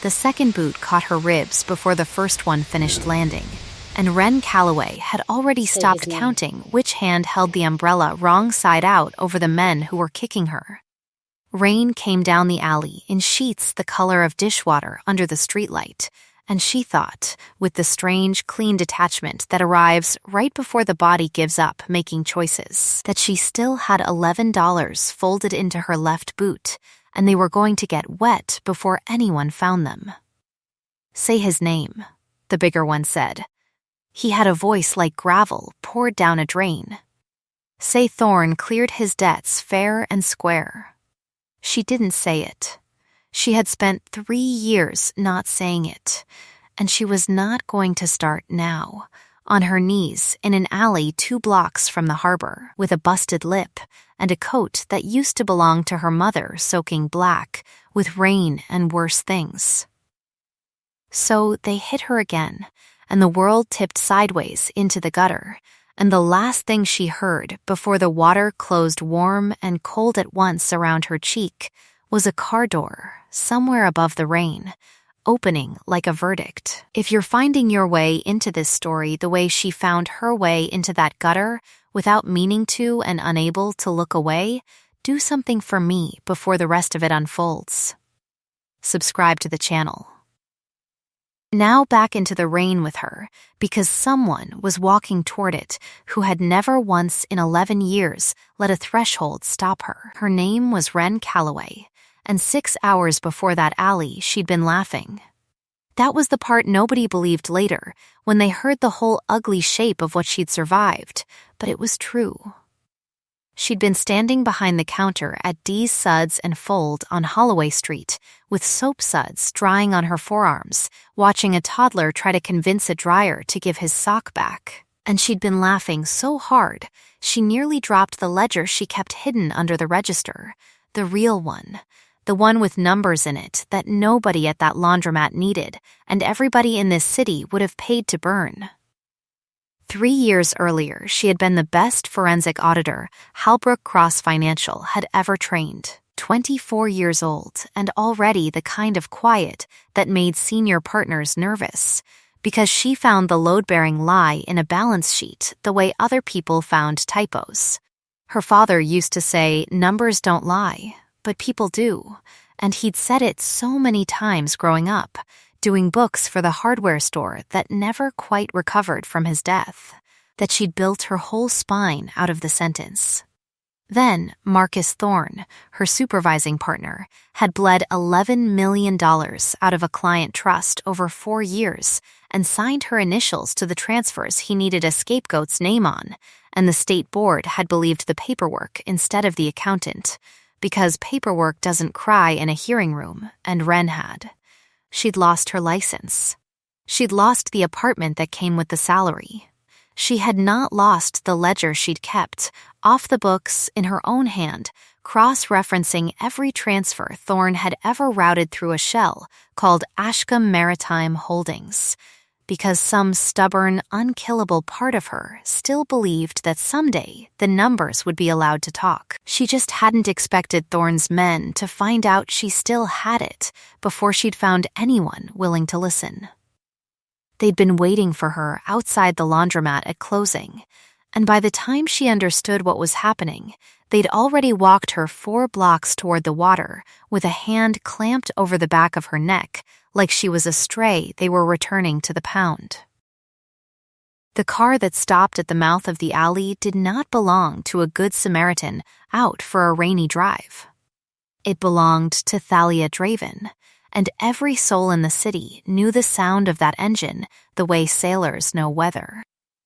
The second boot caught her ribs before the first one finished landing, and Wren Calloway had already stopped counting which hand held the umbrella wrong side out over the men who were kicking her. Rain came down the alley in sheets the color of dishwater under the streetlight, and she thought, with the strange, clean detachment that arrives right before the body gives up making choices, that she still had $11 folded into her left boot, and they were going to get wet before anyone found them. "Say his name," the bigger one said. He had a voice like gravel poured down a drain. "Say Thorne cleared his debts fair and square." She didn't say it. She had spent 3 years not saying it, and she was not going to start now, on her knees in an alley 2 blocks from the harbor, with a busted lip and a coat that used to belong to her mother soaking black with rain and worse things. So they hit her again, and the world tipped sideways into the gutter, and the last thing she heard before the water closed warm and cold at once around her cheek was a car door, somewhere above the rain, opening like a verdict. If you're finding your way into this story the way she found her way into that gutter, without meaning to and unable to look away, do something for me before the rest of it unfolds. Subscribe to the channel. Now back into the rain with her, because someone was walking toward it who had never once in 11 years let a threshold stop her. Her name was Wren Calloway, and 6 hours before that alley she'd been laughing. That was the part nobody believed later, when they heard the whole ugly shape of what she'd survived, but it was true. She'd been standing behind the counter at Dee's Suds and Fold on Holloway Street, with soap suds drying on her forearms, watching a toddler try to convince a dryer to give his sock back. And she'd been laughing so hard, she nearly dropped the ledger she kept hidden under the register, the real one, the one with numbers in it that nobody at that laundromat needed, and everybody in this city would have paid to burn. 3 years earlier, she had been the best forensic auditor Halbrook Cross Financial had ever trained. 24 years old, and already the kind of quiet that made senior partners nervous, because she found the load-bearing lie in a balance sheet the way other people found typos. Her father used to say, "Numbers don't lie, but people do," and he'd said it so many times growing up, doing books for the hardware store that never quite recovered from his death, that she'd built her whole spine out of the sentence. Then Marcus Thorne, her supervising partner, had bled $11 million out of a client trust over 4 years and signed her initials to the transfers he needed a scapegoat's name on, and the state board had believed the paperwork instead of the accountant, because paperwork doesn't cry in a hearing room, and Wren had. She'd lost her license. She'd lost the apartment that came with the salary. She had not lost the ledger she'd kept, off the books, in her own hand, cross-referencing every transfer Thorne had ever routed through a shell called Ashcombe Maritime Holdings, because some stubborn, unkillable part of her still believed that someday the numbers would be allowed to talk. She just hadn't expected Thorne's men to find out she still had it before she'd found anyone willing to listen. They'd been waiting for her outside the laundromat at closing, and by the time she understood what was happening, they'd already walked her 4 blocks toward the water with a hand clamped over the back of her neck like she was a stray they were returning to the pound. The car that stopped at the mouth of the alley did not belong to a good Samaritan out for a rainy drive. It belonged to Thalia Draven, and every soul in the city knew the sound of that engine the way sailors know weather.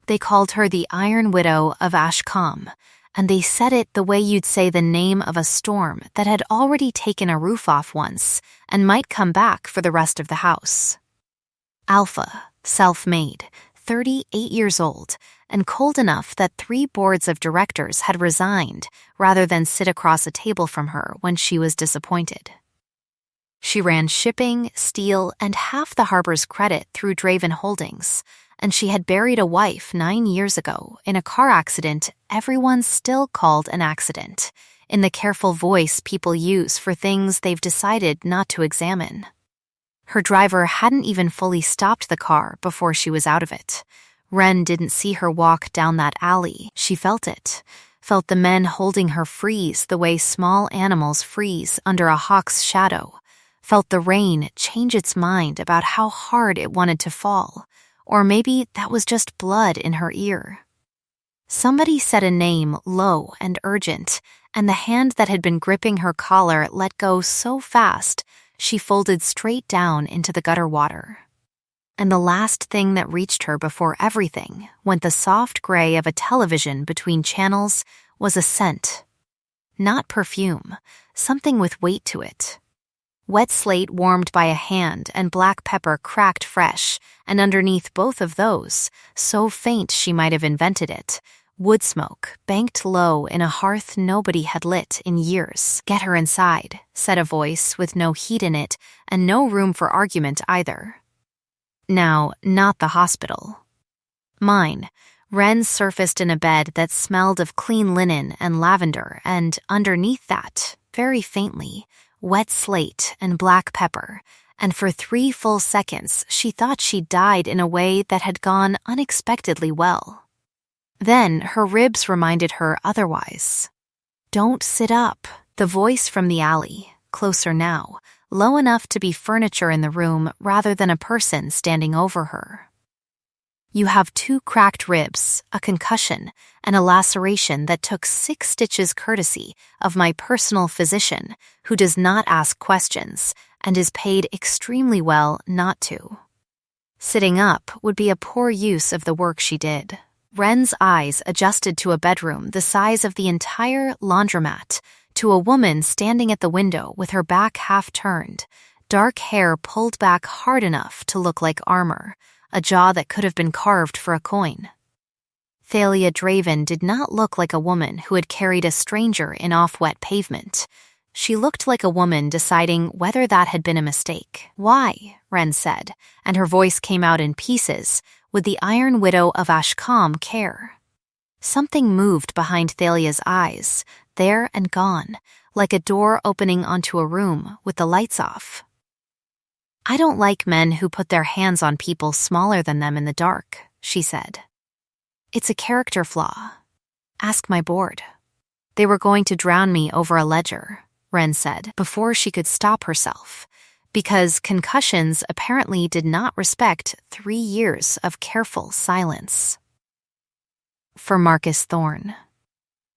They called her the Iron Widow of Ashcombe, and they said it the way you'd say the name of a storm that had already taken a roof off once and might come back for the rest of the house. Alpha, self-made, 38 years old, and cold enough that 3 boards of directors had resigned rather than sit across a table from her when she was disappointed. She ran shipping, steel, and half the harbor's credit through Draven Holdings, and she had buried a wife 9 years ago in a car accident everyone still called an accident, in the careful voice people use for things they've decided not to examine. Her driver hadn't even fully stopped the car before she was out of it. Wren didn't see her walk down that alley. She felt it. Felt the men holding her freeze the way small animals freeze under a hawk's shadow. Felt the rain change its mind about how hard it wanted to fall. Or maybe that was just blood in her ear. Somebody said a name low and urgent, and the hand that had been gripping her collar let go so fast she folded straight down into the gutter water. And the last thing that reached her before everything went the soft gray of a television between channels was a scent. Not perfume, something with weight to it. Wet slate warmed by a hand and black pepper cracked fresh, and underneath both of those, so faint she might have invented it, wood smoke banked low in a hearth nobody had lit in years. "Get her inside," said a voice with no heat in it and no room for argument either. Now, not the hospital. Mine. Wren surfaced in a bed that smelled of clean linen and lavender, and underneath that, very faintly, wet slate and black pepper, and for 3 full seconds she thought she died in a way that had gone unexpectedly well. Then her ribs reminded her otherwise. "Don't sit up," the voice from the alley, closer now, low enough to be furniture in the room rather than a person standing over her. "You have 2 cracked ribs, a concussion, and a laceration that took 6 stitches courtesy of my personal physician, who does not ask questions and is paid extremely well not to. Sitting up would be a poor use of the work she did." Wren's eyes adjusted to a bedroom the size of the entire laundromat, to a woman standing at the window with her back half turned, dark hair pulled back hard enough to look like armor, a jaw that could have been carved for a coin. Thalia Draven did not look like a woman who had carried a stranger in off-wet pavement. She looked like a woman deciding whether that had been a mistake. "Why?" Wren said, and her voice came out in pieces, with the Iron Widow of Ashcombe care. Something moved behind Thalia's eyes, there and gone, like a door opening onto a room with the lights off. "I don't like men who put their hands on people smaller than them in the dark," she said. "It's a character flaw. Ask my board." "They were going to drown me over a ledger," Wren said, before she could stop herself, because concussions apparently did not respect 3 years of careful silence. For Marcus Thorne.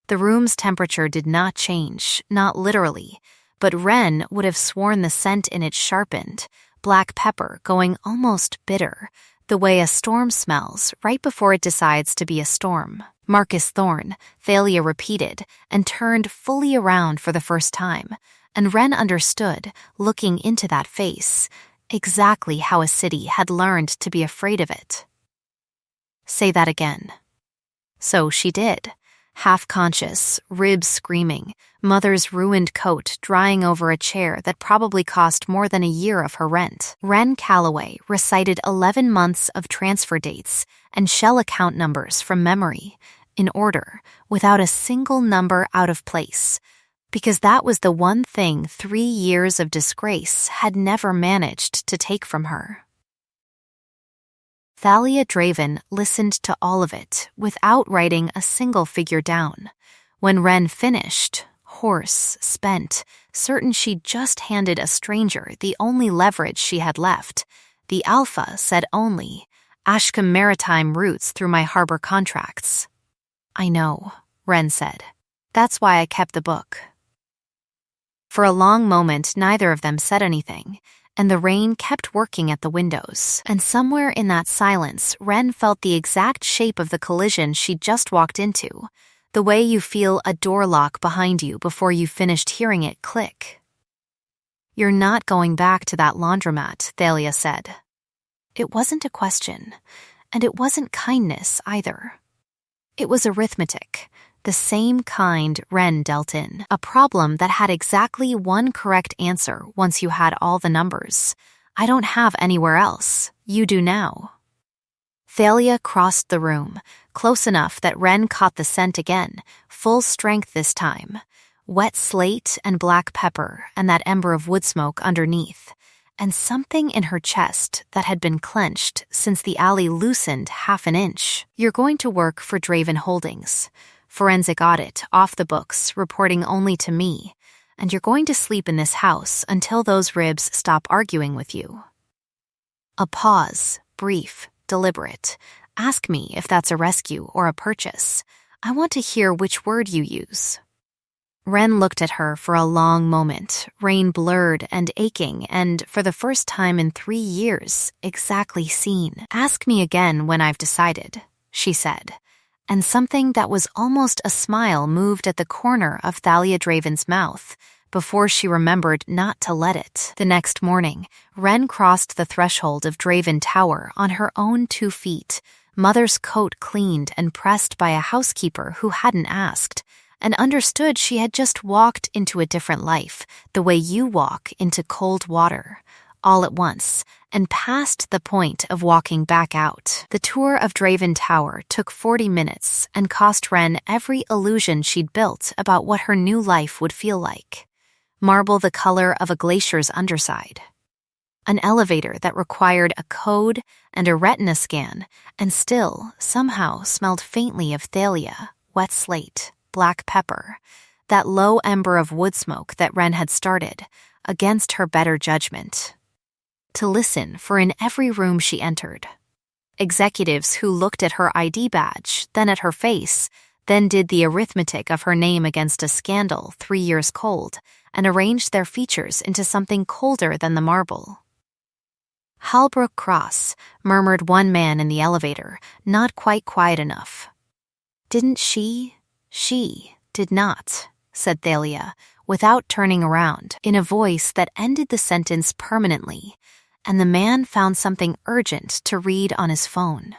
The room's temperature did not change, not literally, but Wren would have sworn the scent in it sharpened, black pepper going almost bitter, the way a storm smells right before it decides to be a storm. "Marcus Thorne," Thalia repeated, and turned fully around for the first time, and Wren understood, looking into that face, exactly how a city had learned to be afraid of it. "Say that again." So she did. Half-conscious, ribs screaming, mother's ruined coat drying over a chair that probably cost more than a year of her rent. Wren Calloway recited 11 months of transfer dates and shell account numbers from memory, in order, without a single number out of place, because that was the one thing 3 years of disgrace had never managed to take from her. Thalia Draven listened to all of it without writing a single figure down. When Wren finished, hoarse, spent, certain she'd just handed a stranger the only leverage she had left, the Alpha said only, "Ashcombe Maritime routes through my harbor contracts." "I know," Wren said. "That's why I kept the book." For a long moment, neither of them said anything, and the rain kept working at the windows. And somewhere in that silence, Wren felt the exact shape of the collision she'd just walked into, the way you feel a door lock behind you before you finished hearing it click. "You're not going back to that laundromat," Thalia said. It wasn't a question, and it wasn't kindness either. It was arithmetic, the same kind Wren dealt in, a problem that had exactly one correct answer once you had all the numbers. "I don't have anywhere else. You do now." Thalia crossed the room, close enough that Wren caught the scent again, full strength this time, wet slate and black pepper and that ember of wood smoke underneath, and something in her chest that had been clenched since the alley loosened half an inch. You're going to work for Draven Holdings. Forensic audit, off the books, reporting only to me. And you're going to sleep in this house until those ribs stop arguing with you. A pause, brief, deliberate. Ask me if that's a rescue or a purchase. I want to hear which word you use. Ren looked at her for a long moment, rain blurred and aching, and for the first time in 3 years, exactly seen. Ask me again when I've decided, she said, and something that was almost a smile moved at the corner of Thalia Draven's mouth before she remembered not to let it. The next morning, Ren crossed the threshold of Draven Tower on her own 2 feet, mother's coat cleaned and pressed by a housekeeper who hadn't asked, and understood she had just walked into a different life, the way you walk into cold water, all at once, and past the point of walking back out. The tour of Draven Tower took 40 minutes and cost Ren every illusion she'd built about what her new life would feel like. Marble the color of a glacier's underside. An elevator that required a code and a retina scan, and still, somehow, smelled faintly of thalia, wet slate, black pepper, that low ember of wood smoke that Ren had started, against her better judgment. To listen for in every room she entered. Executives who looked at her ID badge, then at her face, then did the arithmetic of her name against a scandal 3 years cold, and arranged their features into something colder than the marble. Halbrook Cross, murmured one man in the elevator, not quite quiet enough. Didn't she? She did not, said Thalia, without turning around, in a voice that ended the sentence permanently, and the man found something urgent to read on his phone.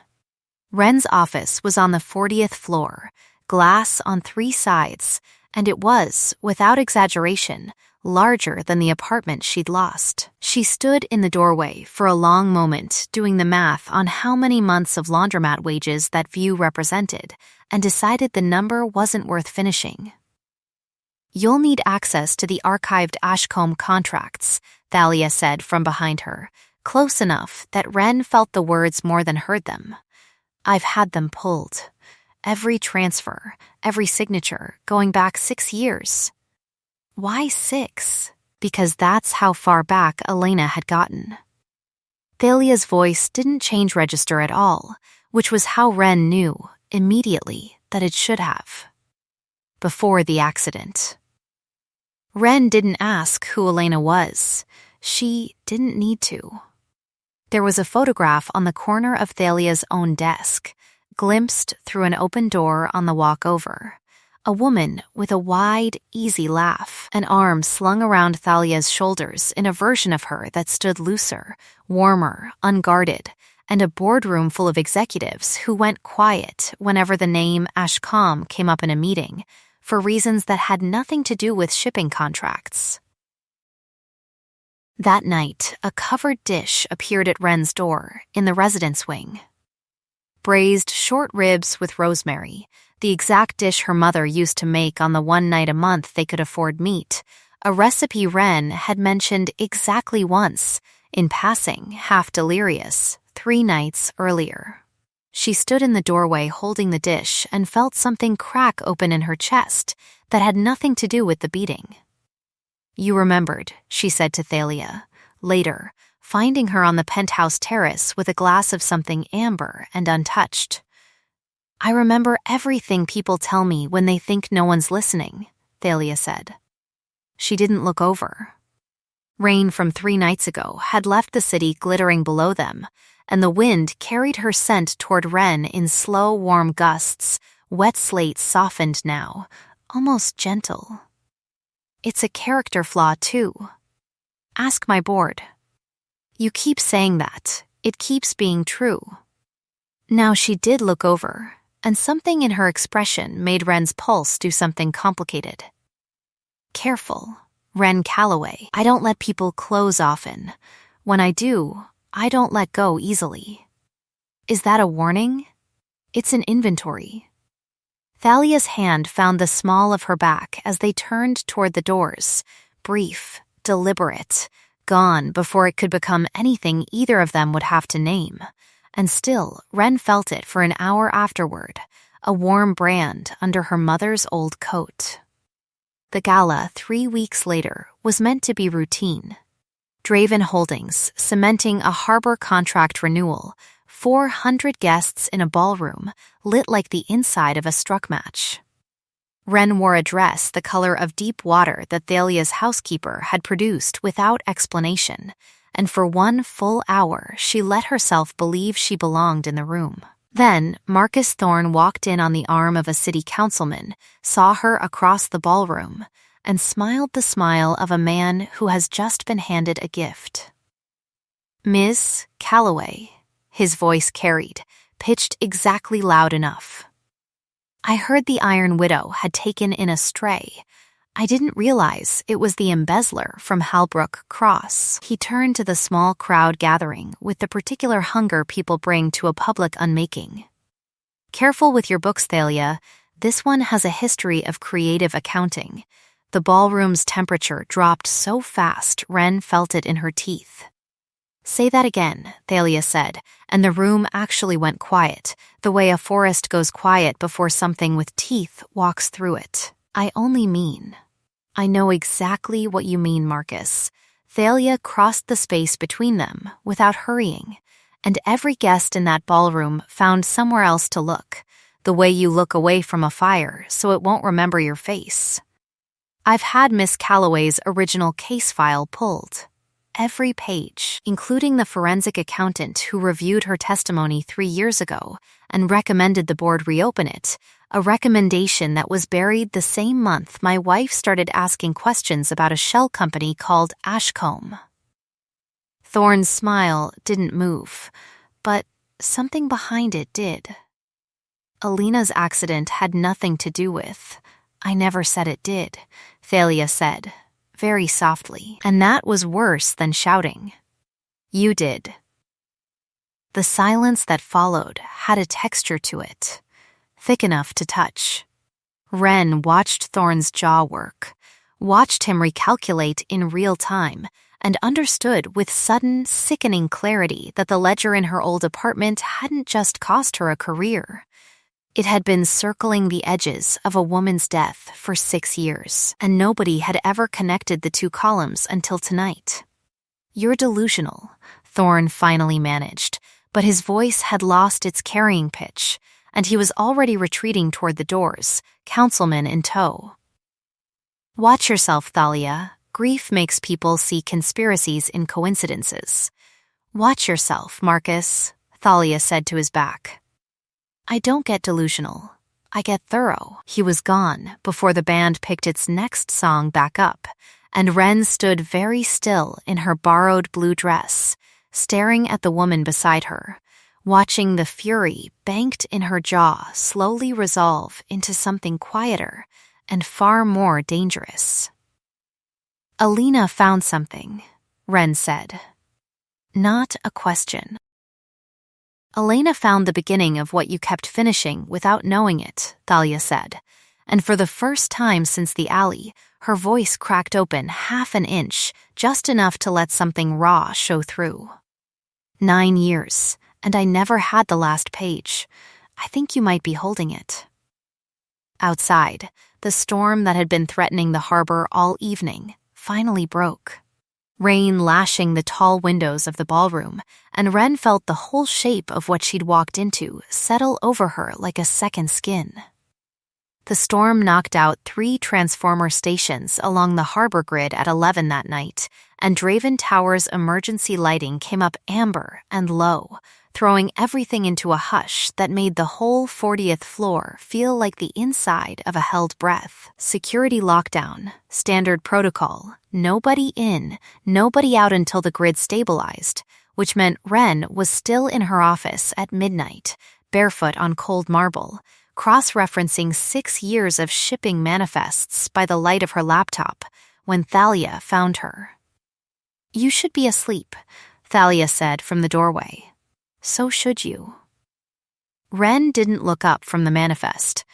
Ren's office was on the 40th floor, glass on 3 sides, and it was, without exaggeration, larger than the apartment she'd lost. She stood in the doorway for a long moment, doing the math on how many months of laundromat wages that view represented, and decided the number wasn't worth finishing. You'll need access to the archived Ashcombe contracts, Thalia said from behind her, close enough that Ren felt the words more than heard them. I've had them pulled. Every transfer, every signature, going back 6 years. Why 6? Because that's how far back Elena had gotten. Thalia's voice didn't change register at all, which was how Ren knew, immediately, that it should have. Before the accident. Ren didn't ask who Elena was. She didn't need to. There was a photograph on the corner of Thalia's own desk, glimpsed through an open door on the walk over. A woman with a wide, easy laugh, an arm slung around Thalia's shoulders in a version of her that stood looser, warmer, unguarded, and a boardroom full of executives who went quiet whenever the name Ashcombe came up in a meeting, for reasons that had nothing to do with shipping contracts. That night, a covered dish appeared at Ren's door, in the residence wing. Braised short ribs with rosemary, the exact dish her mother used to make on the one night a month they could afford meat, a recipe Ren had mentioned exactly once, in passing, half delirious, 3 nights earlier. She stood in the doorway holding the dish and felt something crack open in her chest that had nothing to do with the beating. You remembered, she said to Thalia, later, finding her on the penthouse terrace with a glass of something amber and untouched. I remember everything people tell me when they think no one's listening, Thalia said. She didn't look over. Rain from 3 nights ago had left the city glittering below them, and the wind carried her scent toward Ren in slow, warm gusts, wet slate softened now, almost gentle. It's a character flaw, too. Ask my board. You keep saying that. It keeps being true. Now she did look over, and something in her expression made Ren's pulse do something complicated. Careful, Ren Calloway. I don't let people close often. When I do, I don't let go easily. Is that a warning? It's an inventory. Thalia's hand found the small of her back as they turned toward the doors, brief, deliberate, gone before it could become anything either of them would have to name. And still, Wren felt it for an hour afterward, a warm brand under her mother's old coat. The gala 3 weeks later was meant to be routine. Draven Holdings cementing a harbor contract renewal, 400 guests in a ballroom lit like the inside of a struck match. Wren wore a dress the color of deep water that Thalia's housekeeper had produced without explanation, and for 1 full hour she let herself believe she belonged in the room. Then Marcus Thorne walked in on the arm of a city councilman, saw her across the ballroom, and smiled the smile of a man who has just been handed a gift. "Miss Calloway," his voice carried, pitched exactly loud enough. "I heard the Iron Widow had taken in a stray. I didn't realize it was the embezzler from Halbrook Cross." He turned to the small crowd gathering with the particular hunger people bring to a public unmaking. "Careful with your books, Thalia. This one has a history of creative accounting." The ballroom's temperature dropped so fast Wren felt it in her teeth. "Say that again," Thalia said, and the room actually went quiet, the way a forest goes quiet before something with teeth walks through it. "I only mean—" "I know exactly what you mean, Marcus." Thalia crossed the space between them without hurrying, and every guest in that ballroom found somewhere else to look, the way you look away from a fire so it won't remember your face. "I've had Miss Calloway's original case file pulled. Every page, including the forensic accountant who reviewed her testimony 3 years ago and recommended the board reopen it, a recommendation that was buried the same month my wife started asking questions about a shell company called Ashcombe." Thorne's smile didn't move, but something behind it did. "Alina's accident had nothing to do with—" "I never said it did," Thalia said, very softly, and that was worse than shouting. "You did." The silence that followed had a texture to it, thick enough to touch. Wren watched Thorne's jaw work, watched him recalculate in real time, and understood with sudden, sickening clarity that the ledger in her old apartment hadn't just cost her a career. It had been circling the edges of a woman's death for 6 years, and nobody had ever connected the 2 columns until tonight. "You're delusional," Thorne finally managed, but his voice had lost its carrying pitch, and he was already retreating toward the doors, councilman in tow. "Watch yourself, Thalia. Grief makes people see conspiracies in coincidences." "Watch yourself, Marcus," Thalia said to his back. "I don't get delusional. I get thorough." He was gone before the band picked its next song back up, and Wren stood very still in her borrowed blue dress, staring at the woman beside her, watching the fury banked in her jaw slowly resolve into something quieter and far more dangerous. "Alina found something," Wren said. "Not a question." "Elena found the beginning of what you kept finishing without knowing it," Thalia said, and for the first time since the alley, her voice cracked open half an inch, just enough to let something raw show through. 9 years, and I never had the last page. I think you might be holding it." Outside, the storm that had been threatening the harbor all evening finally broke. Rain lashing the tall windows of the ballroom, and Wren felt the whole shape of what she'd walked into settle over her like a second skin. The storm knocked out 3 transformer stations along the harbor grid at 11 that night, and Draven Tower's emergency lighting came up amber and low, throwing everything into a hush that made the whole 40th floor feel like the inside of a held breath. Security lockdown, standard protocol, nobody in, nobody out until the grid stabilized, which meant Wren was still in her office at midnight, barefoot on cold marble, cross-referencing 6 years of shipping manifests by the light of her laptop, when Thalia found her. "You should be asleep," Thalia said from the doorway. "So should you." Wren didn't look up from the manifest.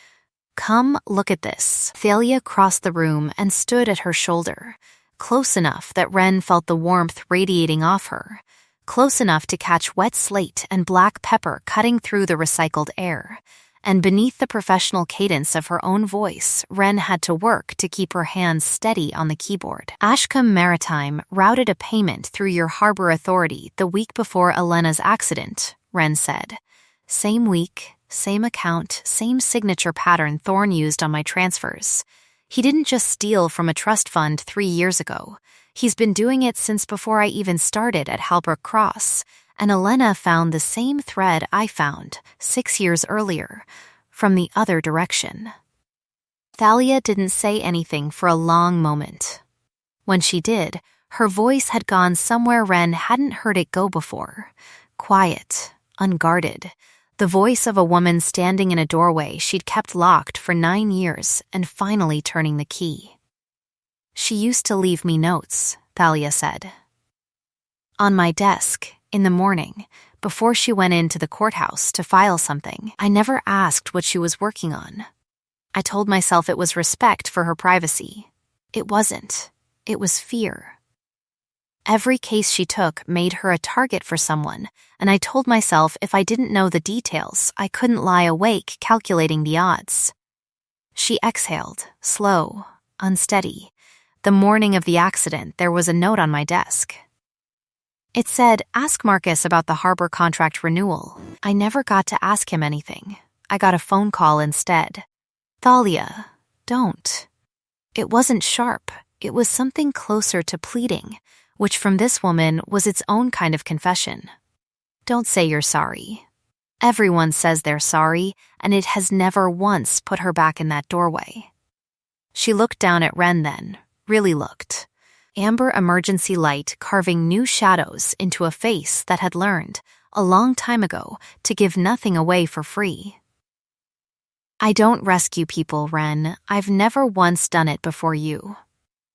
"Come look at this." Thalia crossed the room and stood at her shoulder, close enough that Wren felt the warmth radiating off her, close enough to catch wet slate and black pepper cutting through the recycled air. And beneath the professional cadence of her own voice, Wren had to work to keep her hands steady on the keyboard. Ashcombe Maritime routed a payment through your harbor authority the week before Elena's accident, Wren said. Same week, same account, same signature pattern Thorne used on my transfers. He didn't just steal from a trust fund 3 years ago. He's been doing it since before I even started at Halbrook Cross, and Elena found the same thread I found 6 years earlier, from the other direction. Thalia didn't say anything for a long moment. When she did, her voice had gone somewhere Wren hadn't heard it go before. Quiet, unguarded. The voice of a woman standing in a doorway she'd kept locked for 9 years and finally turning the key. She used to leave me notes, Thalia said. On my desk, in the morning, before she went into the courthouse to file something. I never asked what she was working on. I told myself it was respect for her privacy. It wasn't. It was fear. Every case she took made her a target for someone, and I told myself if I didn't know the details, I couldn't lie awake calculating the odds. She exhaled, slow, unsteady. The morning of the accident, there was a note on my desk. It said, ask Marcus about the harbor contract renewal. I never got to ask him anything. I got a phone call instead. Thalia, don't. It wasn't sharp. It was something closer to pleading, which from this woman was its own kind of confession. Don't say you're sorry. Everyone says they're sorry, and it has never once put her back in that doorway. She looked down at Wren then, really looked. Amber emergency light carving new shadows into a face that had learned, a long time ago, to give nothing away for free. I don't rescue people, Wren. I've never once done it before you.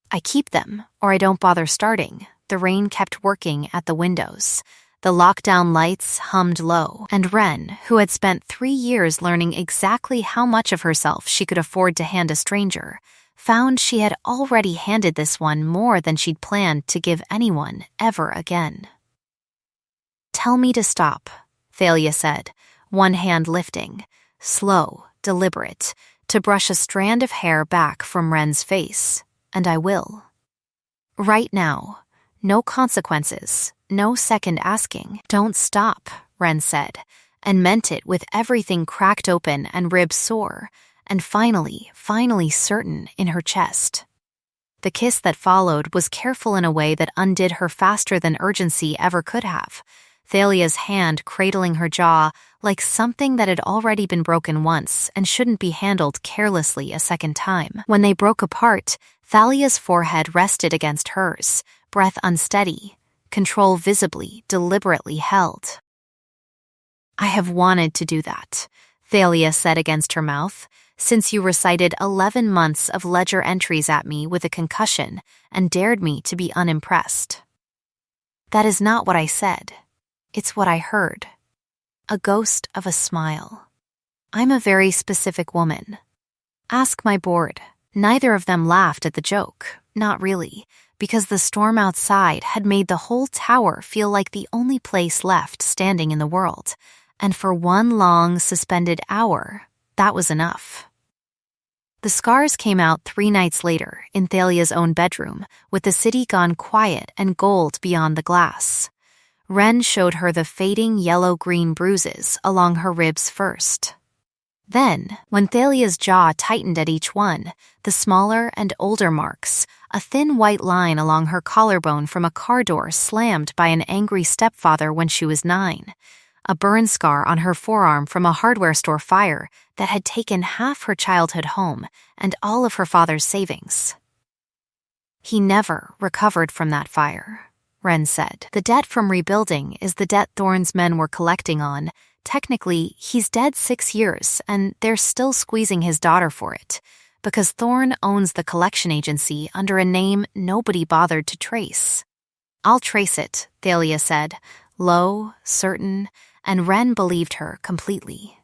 I keep them, or I don't bother starting. The rain kept working at the windows. The lockdown lights hummed low, and Wren, who had spent 3 years learning exactly how much of herself she could afford to hand a stranger, found she had already handed this one more than she'd planned to give anyone ever again. Tell me to stop, Thalia said, one hand lifting, slow, deliberate, to brush a strand of hair back from Wren's face, and I will. Right now. No consequences, no second asking. Don't stop, Wren said, and meant it with everything cracked open and ribs sore, and finally certain in her chest. The kiss that followed was careful in a way that undid her faster than urgency ever could have, Thalia's hand cradling her jaw like something that had already been broken once and shouldn't be handled carelessly a second time. When they broke apart, Thalia's forehead rested against hers, breath unsteady, control visibly, deliberately held. I have wanted to do that, Thalia said against her mouth, since you recited 11 months of ledger entries at me with a concussion and dared me to be unimpressed. That is not what I said. It's what I heard. A ghost of a smile. I'm a very specific woman. Ask my board. Neither of them laughed at the joke, not really, because the storm outside had made the whole tower feel like the only place left standing in the world, and for one long, suspended hour, that was enough. The scars came out 3 nights later in Thalia's own bedroom, with the city gone quiet and gold beyond the glass. Wren showed her the fading yellow-green bruises along her ribs first. Then, when Thalia's jaw tightened at each one, the smaller and older marks, a thin white line along her collarbone from a car door slammed by an angry stepfather when she was 9, a burn scar on her forearm from a hardware store fire that had taken half her childhood home and all of her father's savings. He never recovered from that fire, Wren said. The debt from rebuilding is the debt Thorne's men were collecting on. Technically, he's dead 6 years, and they're still squeezing his daughter for it, because Thorne owns the collection agency under a name nobody bothered to trace. I'll trace it, Thalia said, low, certain, and Wren believed her completely.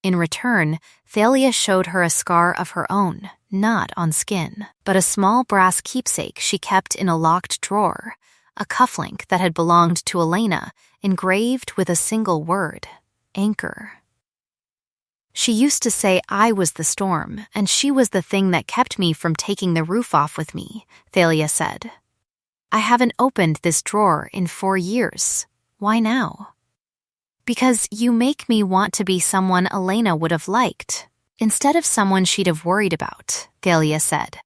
In return, Thalia showed her a scar of her own, not on skin, but a small brass keepsake she kept in a locked drawer, a cufflink that had belonged to Elena, engraved with a single word: anchor. She used to say I was the storm, and she was the thing that kept me from taking the roof off with me, Thalia said. I haven't opened this drawer in 4 years. Why now? Because you make me want to be someone Elena would have liked, instead of someone she'd have worried about, Thalia said.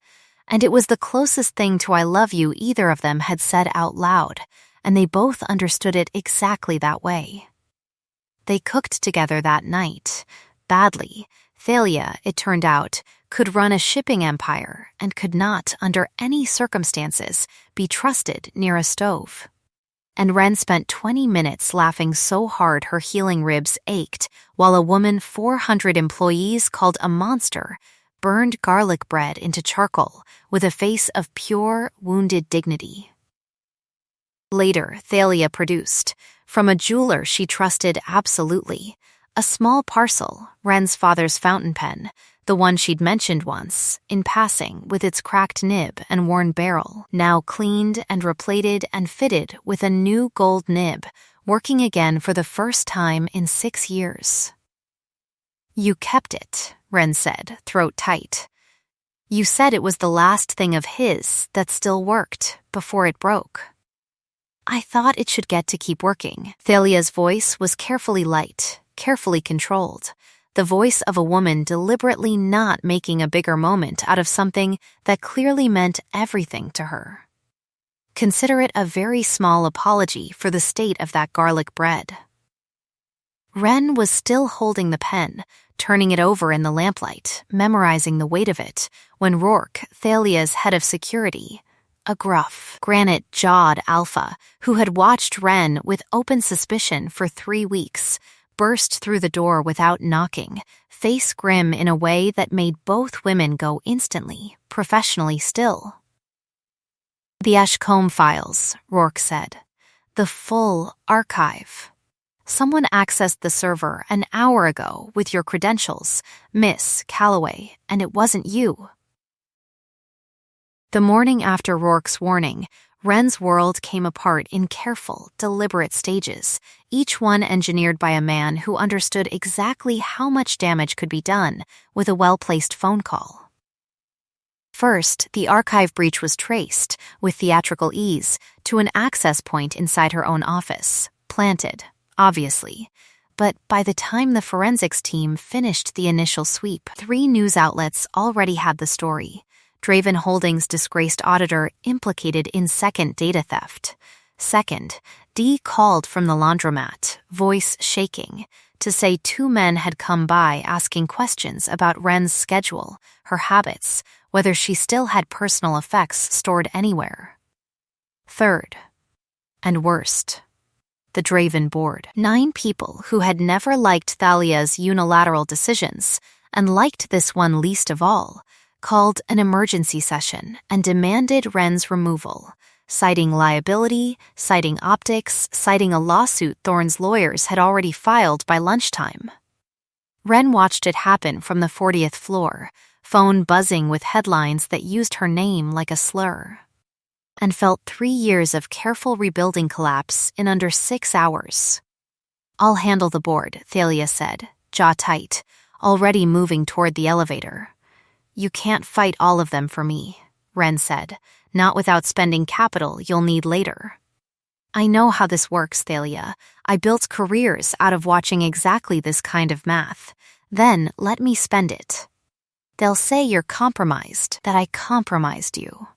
And it was the closest thing to I love you either of them had said out loud, and they both understood it exactly that way. They cooked together that night. Badly. Thalia, it turned out, could run a shipping empire and could not, under any circumstances, be trusted near a stove. And Wren spent 20 minutes laughing so hard her healing ribs ached while a woman 400 employees called a monster burned garlic bread into charcoal with a face of pure, wounded dignity. Later, Thalia produced, from a jeweler she trusted absolutely, a small parcel, Wren's father's fountain pen, the one she'd mentioned once, in passing, with its cracked nib and worn barrel, now cleaned and replated and fitted with a new gold nib, working again for the first time in 6 years. You kept it, Wren said, throat tight. You said it was the last thing of his that still worked before it broke. I thought it should get to keep working. Thalia's voice was carefully light, carefully controlled, the voice of a woman deliberately not making a bigger moment out of something that clearly meant everything to her. Consider it a very small apology for the state of that garlic bread. Wren was still holding the pen, turning it over in the lamplight, memorizing the weight of it, when Rourke, Thalia's head of security, a gruff, granite-jawed alpha who had watched Wren with open suspicion for 3 weeks, burst through the door without knocking, face grim in a way that made both women go instantly, professionally still. The Ashcombe files, Rourke said. The full archive. Someone accessed the server an hour ago with your credentials, Miss Calloway, and it wasn't you. The morning after Rourke's warning, Wren's world came apart in careful, deliberate stages, each one engineered by a man who understood exactly how much damage could be done with a well-placed phone call. First, the archive breach was traced, with theatrical ease, to an access point inside her own office, planted, obviously. But by the time the forensics team finished the initial sweep, 3 news outlets already had the story. Draven Holdings' disgraced auditor implicated in second data theft. Second, Dee called from the laundromat, voice shaking, to say 2 men had come by asking questions about Wren's schedule, her habits, whether she still had personal effects stored anywhere. Third, and worst, the Draven board. 9 people who had never liked Thalia's unilateral decisions, and liked this one least of all, called an emergency session and demanded Wren's removal, citing liability, citing optics, citing a lawsuit Thorne's lawyers had already filed by lunchtime. Wren watched it happen from the 40th floor, phone buzzing with headlines that used her name like a slur, and felt 3 years of careful rebuilding collapse in under 6 hours. I'll handle the board, Thalia said, jaw tight, already moving toward the elevator. You can't fight all of them for me, Wren said, not without spending capital you'll need later. I know how this works, Thalia. I built careers out of watching exactly this kind of math. Then let me spend it. They'll say you're compromised, that I compromised you.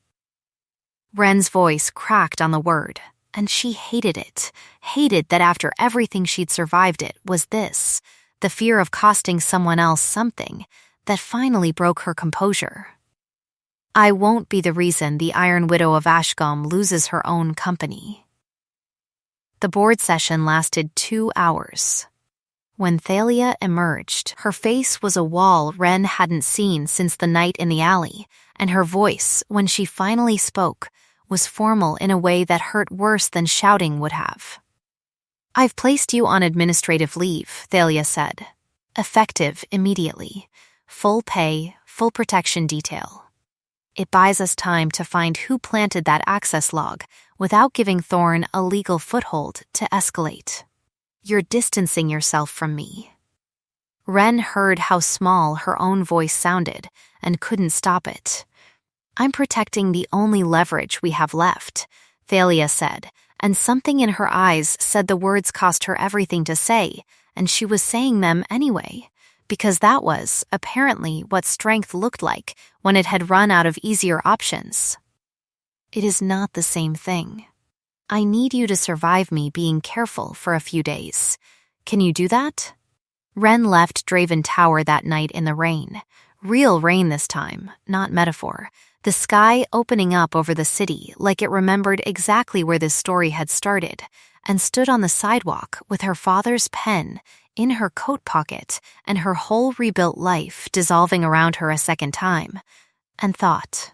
Wren's voice cracked on the word, and she hated it, hated that after everything she'd survived it was this, the fear of costing someone else something, that finally broke her composure. I won't be the reason the Iron Widow of Ashcombe loses her own company. The board session lasted 2 hours. When Thalia emerged, her face was a wall Wren hadn't seen since the night in the alley, and her voice, when she finally spoke, was formal in a way that hurt worse than shouting would have. I've placed you on administrative leave, Thalia said. Effective immediately. Full pay, full protection detail. It buys us time to find who planted that access log without giving Thorne a legal foothold to escalate. You're distancing yourself from me. Wren heard how small her own voice sounded and couldn't stop it. I'm protecting the only leverage we have left, Thalia said, and something in her eyes said the words cost her everything to say, and she was saying them anyway, because that was, apparently, what strength looked like when it had run out of easier options. It is not the same thing. I need you to survive me being careful for a few days. Can you do that? Wren left Draven Tower that night in the rain. Real rain this time, not metaphor. The sky opening up over the city like it remembered exactly where this story had started, and stood on the sidewalk with her father's pen in her coat pocket and her whole rebuilt life dissolving around her a second time, and thought,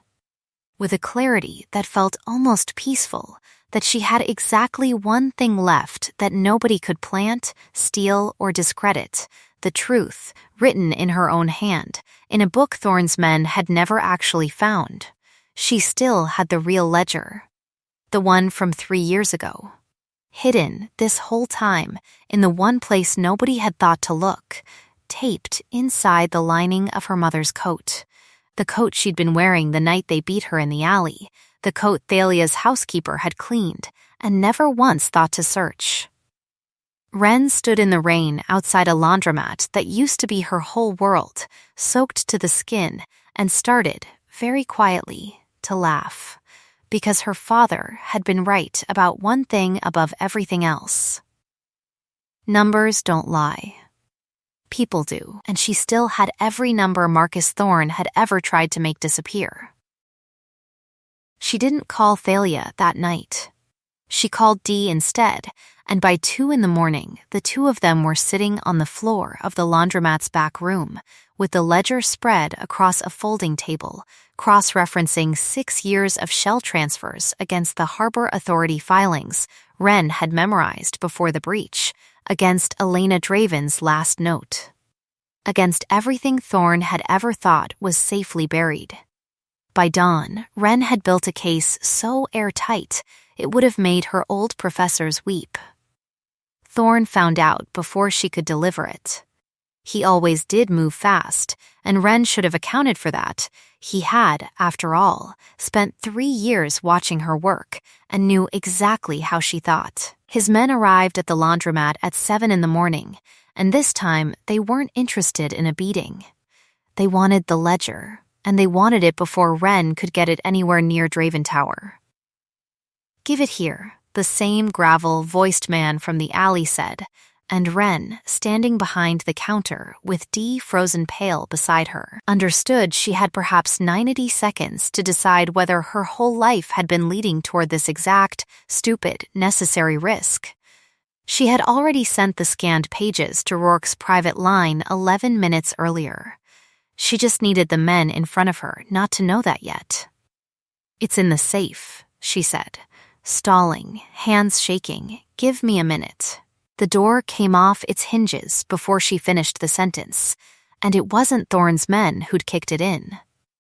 with a clarity that felt almost peaceful, that she had exactly one thing left that nobody could plant, steal, or discredit: the truth, written in her own hand, in a book Thorne's men had never actually found. She still had the real ledger. The one from 3 years ago. Hidden, this whole time, in the one place nobody had thought to look, taped inside the lining of her mother's coat. The coat she'd been wearing the night they beat her in the alley, the coat Thalia's housekeeper had cleaned and never once thought to search. Wren stood in the rain outside a laundromat that used to be her whole world, soaked to the skin, and started, very quietly, to laugh, because her father had been right about one thing above everything else. Numbers don't lie. People do, and she still had every number Marcus Thorne had ever tried to make disappear. She didn't call Thalia that night. She called Dee instead, and by 2 a.m, the two of them were sitting on the floor of the laundromat's back room, with the ledger spread across a folding table, cross-referencing 6 years of shell transfers against the Harbor Authority filings Wren had memorized before the breach, against Elena Draven's last note. Against everything Thorne had ever thought was safely buried. By dawn, Wren had built a case so airtight it would have made her old professors weep. Thorne found out before she could deliver it. He always did move fast, and Wren should have accounted for that. He had, after all, spent 3 years watching her work and knew exactly how she thought. His men arrived at the laundromat at 7 a.m, and this time they weren't interested in a beating. They wanted the ledger, and they wanted it before Wren could get it anywhere near Draven Tower. "Give it here," the same gravel-voiced man from the alley said, and Wren, standing behind the counter with Dee frozen pale beside her, understood she had perhaps 90 seconds to decide whether her whole life had been leading toward this exact, stupid, necessary risk. She had already sent the scanned pages to Rourke's private line 11 minutes earlier. She just needed the men in front of her not to know that yet. "It's in the safe," she said, stalling, hands shaking. "Give me a minute." The door came off its hinges before she finished the sentence, and it wasn't Thorne's men who'd kicked it in.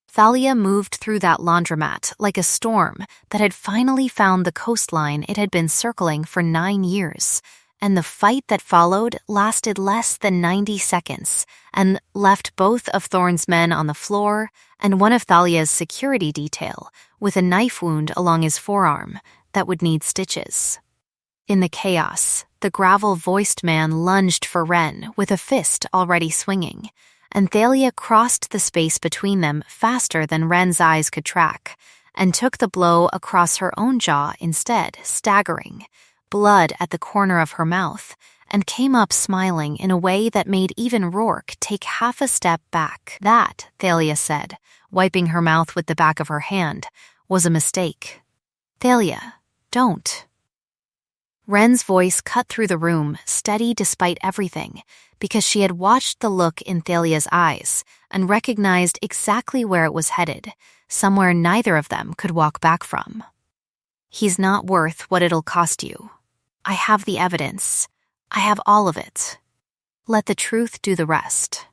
Thalia moved through that laundromat like a storm that had finally found the coastline it had been circling for 9 years, and the fight that followed lasted less than 90 seconds and left both of Thorne's men on the floor and one of Thalia's security detail with a knife wound along his forearm that would need stitches. In the chaos, the gravel-voiced man lunged for Wren with a fist already swinging, and Thalia crossed the space between them faster than Wren's eyes could track, and took the blow across her own jaw instead, staggering, blood at the corner of her mouth, and came up smiling in a way that made even Rourke take half a step back. That, Thalia said, wiping her mouth with the back of her hand, was a mistake. "Thalia, don't." Wren's voice cut through the room, steady despite everything, because she had watched the look in Thalia's eyes and recognized exactly where it was headed, somewhere neither of them could walk back from. "He's not worth what it'll cost you. I have the evidence. I have all of it." Let the truth do the rest.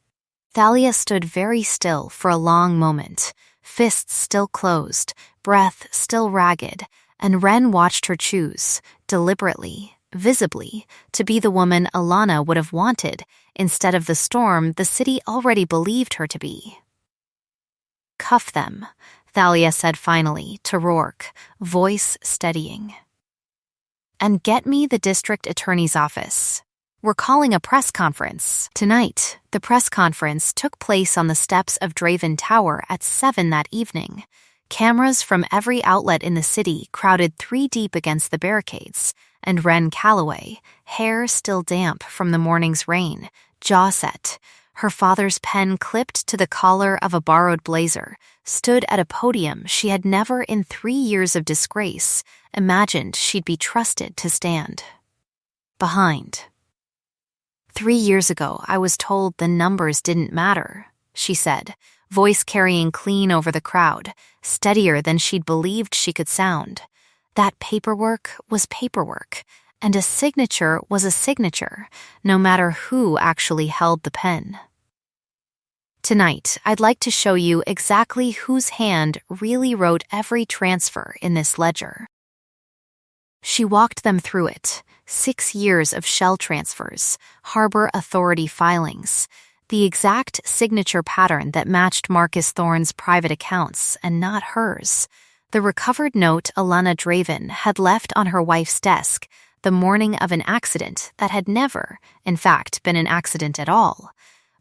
Thalia stood very still for a long moment, fists still closed, breath still ragged, and Wren watched her choose, deliberately, visibly, to be the woman Alana would have wanted instead of the storm the city already believed her to be. "Cuff them," Thalia said finally to Rourke, voice steadying. "And get me the district attorney's office. We're calling a press conference." Tonight, the press conference took place on the steps of Draven Tower at 7 that evening. Cameras from every outlet in the city crowded 3 deep against the barricades, and Wren Calloway, hair still damp from the morning's rain, jaw set, her father's pen clipped to the collar of a borrowed blazer, stood at a podium she had never in 3 years of disgrace imagined she'd be trusted to stand behind. "3 years ago, I was told the numbers didn't matter," she said, voice carrying clean over the crowd, steadier than she'd believed she could sound. That paperwork was paperwork, and a signature was a signature, no matter who actually held the pen. "Tonight, I'd like to show you exactly whose hand really wrote every transfer in this ledger." She walked them through it. 6 years of shell transfers, harbor authority filings, the exact signature pattern that matched Marcus Thorne's private accounts and not hers. The recovered note Alana Draven had left on her wife's desk the morning of an accident that had never, in fact, been an accident at all.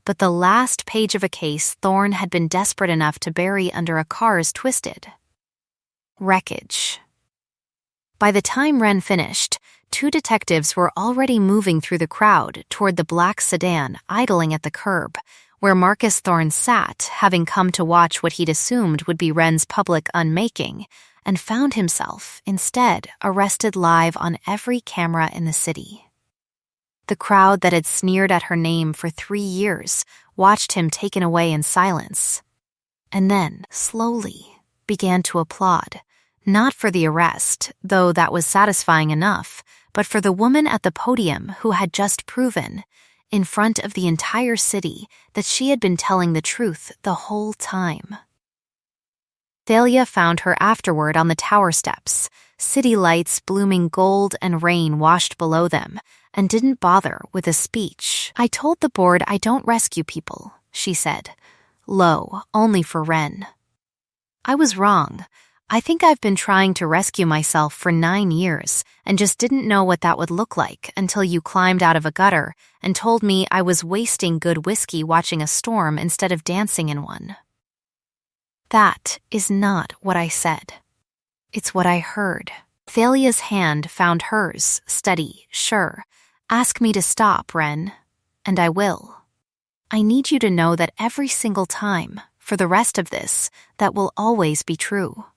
But the last page of a case Thorne had been desperate enough to bury under a car's twisted wreckage. By the time Wren finished, 2 detectives were already moving through the crowd toward the black sedan idling at the curb, where Marcus Thorne sat, having come to watch what he'd assumed would be Wren's public unmaking, and found himself, instead, arrested live on every camera in the city. The crowd that had sneered at her name for 3 years watched him taken away in silence, and then, slowly, began to applaud, not for the arrest, though that was satisfying enough, but for the woman at the podium who had just proven, in front of the entire city, that she had been telling the truth the whole time. Thalia found her afterward on the tower steps, city lights blooming gold and rain washed below them, and didn't bother with a speech. "I told the board I don't rescue people," she said, low, only for Wren. "I was wrong. I think I've been trying to rescue myself for 9 years and just didn't know what that would look like until you climbed out of a gutter and told me I was wasting good whiskey watching a storm instead of dancing in one." "That is not what I said. It's what I heard." Thalia's hand found hers, steady, sure. "Ask me to stop, Wren, and I will. I need you to know that every single time, for the rest of this, that will always be true."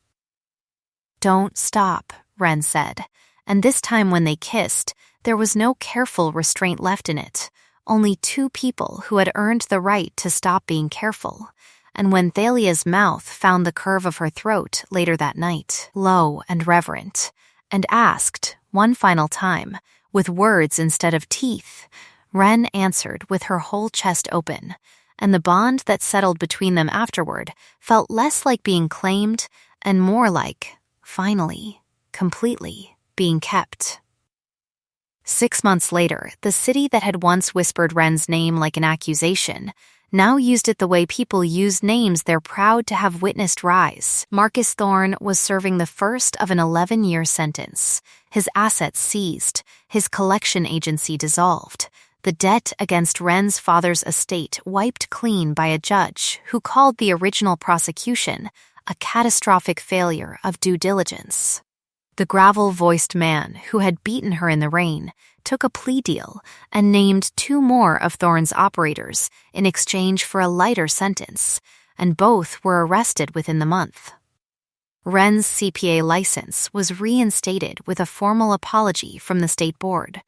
"Don't stop," Wren said, and this time when they kissed, there was no careful restraint left in it, only 2 people who had earned the right to stop being careful. And when Thalia's mouth found the curve of her throat later that night, low and reverent, and asked, one final time, with words instead of teeth, Wren answered with her whole chest open, and the bond that settled between them afterward felt less like being claimed and more like, finally, completely, being kept. 6 months later, the city that had once whispered Wren's name like an accusation now used it the way people use names they're proud to have witnessed rise. Marcus Thorne was serving the first of an 11-year sentence, his assets seized, his collection agency dissolved, the debt against Wren's father's estate wiped clean by a judge who called the original prosecution a catastrophic failure of due diligence. The gravel-voiced man who had beaten her in the rain took a plea deal and named 2 more of Thorne's operators in exchange for a lighter sentence, and both were arrested within the month. Wren's CPA license was reinstated with a formal apology from the state board,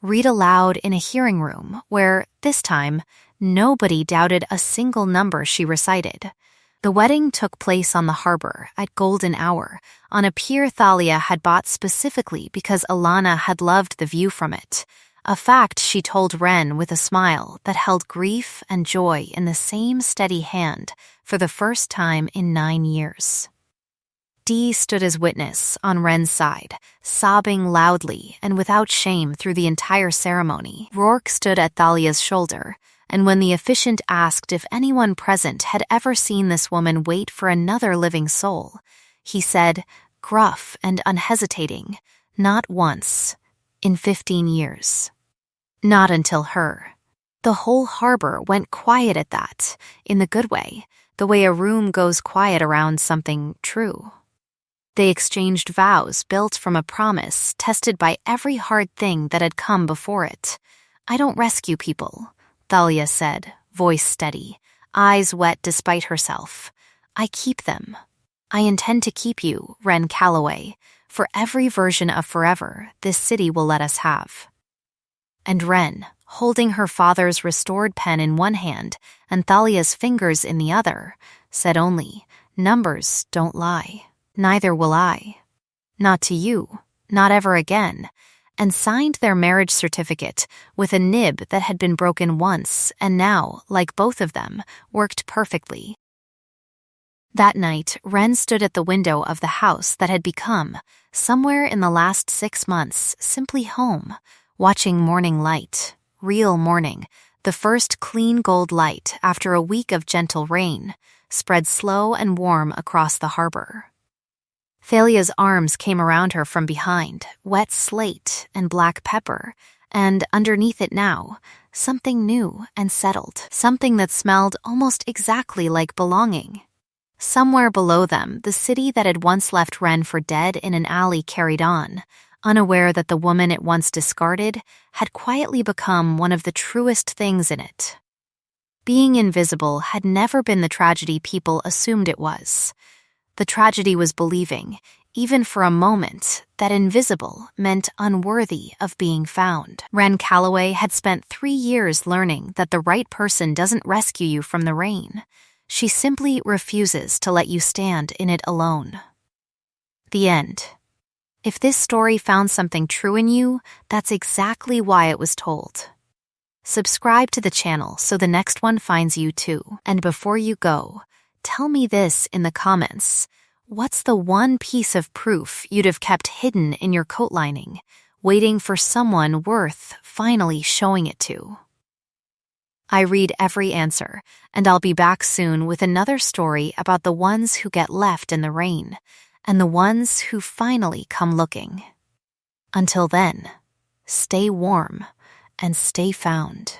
read aloud in a hearing room where, this time, nobody doubted a single number she recited. The wedding took place on the harbor at golden hour, on a pier Thalia had bought specifically because Alana had loved the view from it, a fact she told Wren with a smile that held grief and joy in the same steady hand for the first time in 9 years. Dee stood as witness on Wren's side, sobbing loudly and without shame through the entire ceremony. Rourke stood at Thalia's shoulder, and when the officiant asked if anyone present had ever seen this woman wait for another living soul, he said, gruff and unhesitating, not once, in 15 years. Not until her. The whole harbor went quiet at that, in the good way, the way a room goes quiet around something true. They exchanged vows built from a promise tested by every hard thing that had come before it. I don't rescue people, Thalia said, voice steady, eyes wet despite herself. I keep them. I intend to keep you, Wren Calloway, for every version of forever this city will let us have. And Wren, holding her father's restored pen in one hand and Thalia's fingers in the other, said only, numbers don't lie. Neither will I. Not to you, not ever again, and signed their marriage certificate with a nib that had been broken once and now, like both of them, worked perfectly. That night, Wren stood at the window of the house that had become, somewhere in the last 6 months, simply home, watching morning light, real morning, the first clean gold light after a week of gentle rain, spread slow and warm across the harbor. Thalia's arms came around her from behind, wet slate and black pepper, and underneath it now, something new and settled, something that smelled almost exactly like belonging. Somewhere below them, the city that had once left Wren for dead in an alley carried on, unaware that the woman it once discarded had quietly become one of the truest things in it. Being invisible had never been the tragedy people assumed it was. The tragedy was believing, even for a moment, that invisible meant unworthy of being found. Wren Calloway had spent 3 years learning that the right person doesn't rescue you from the rain. She simply refuses to let you stand in it alone. The end. If this story found something true in you, that's exactly why it was told. Subscribe to the channel so the next one finds you too. And before you go, tell me this in the comments. What's the one piece of proof you'd have kept hidden in your coat lining, waiting for someone worth finally showing it to? I read every answer, and I'll be back soon with another story about the ones who get left in the rain, and the ones who finally come looking. Until then, stay warm and stay found.